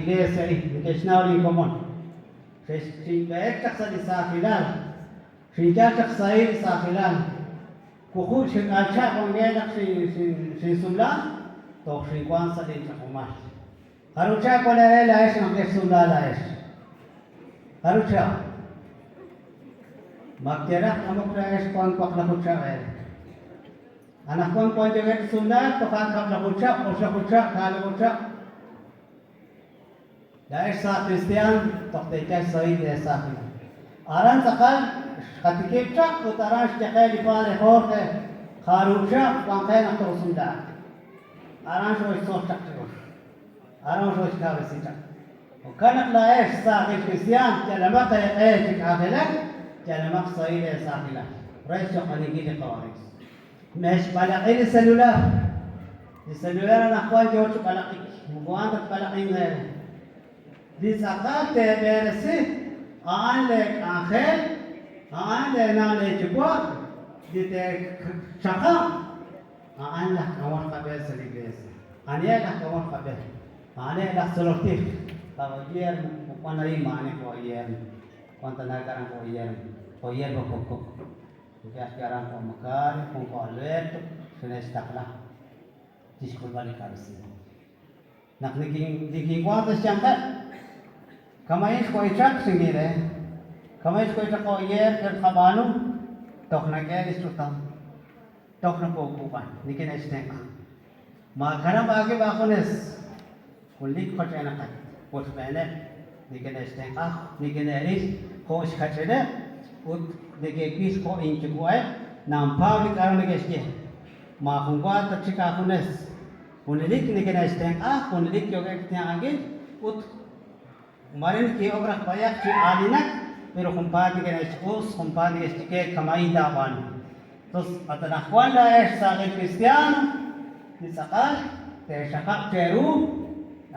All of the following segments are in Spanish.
iglesia y que es nada en común. Si veis que se desafilan, si ya que se desafilan, kuku si alcha con ella si sumla, to si cuan se dice comas. Harucha con la es no que sumla la es. Harucha. Makjera kamu es kuan kuak la kucha es. Anak kuan juga sumla, to kan kap la kucha, kalau kucha. Daerah Kristian, tohtikai sahih desa ini. Aran sakal, ketika cak utaran sejak di pada horte, kharusha pangkai nak terusum dah. Aran soal cak terus, aran soal kau sejak. Kanak laer sahih Kristian, jalamak cik akhirat, jalamak sahih desa ini. Rais cak ani gini kawaris. Mesh balak ini selular, di selular anak kuan jauh cak balak ini, kuan tak balak ini. Di saat terbersi, ane akhir, ane nane juga, di tercakap, ane lah kawan kabel sedikit, ane lah kawan kabel, ane lah selotih, kalau dia bukan dari mana kau ia, konten negara kau ia berkokok, jika sekarang kau makan, kau alet, sudah setaklah, diskusi balik harusnya. Nak diking kau tu siapa? Kamais ko ichak singire, kamais ko ichak ko yer kabanu, tok na gelis tutam, tok na pupukan, nikin esneka. Maghanap agi bakunes, kulik ko siya nakat, put mene, nikin esneka, nikin eris, ko iskachene, ut nikikis ko inchikuay, nampaw ni karon nikesye. Makungwa at chikakunes, kunilik nikin esneka, kunilik yung eknya agin, ut Kemarin kita orang banyak si alinak, pero kumpani kena ekspos, kumpani estik kamai dawan. Terus ada nakwan lah sakit Kristian, disakal, tersakak teru,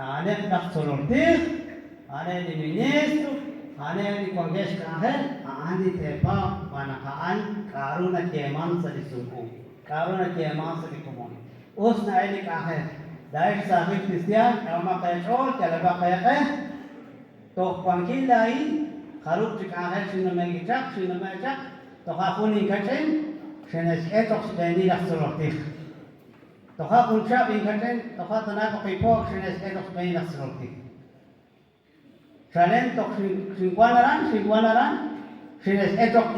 ane nak solortir, ane di ministro, ane di kongres kahel, ane di tepa manakaan karuna keman sa disuku, karuna keman sa dikumon. Us na ini kahel, dahil sakit Kristian, kama kaya chol, jalaba kaya toh pangkil lain, karut cikahel sinamai gicak, toh aku ni kacen, senes etok sedani dah selotih. Toh aku ucap ni kacen, toh aku tanah pakai pok, senes etok sedani dah selotih. Salen toh singkuanaran, senes etok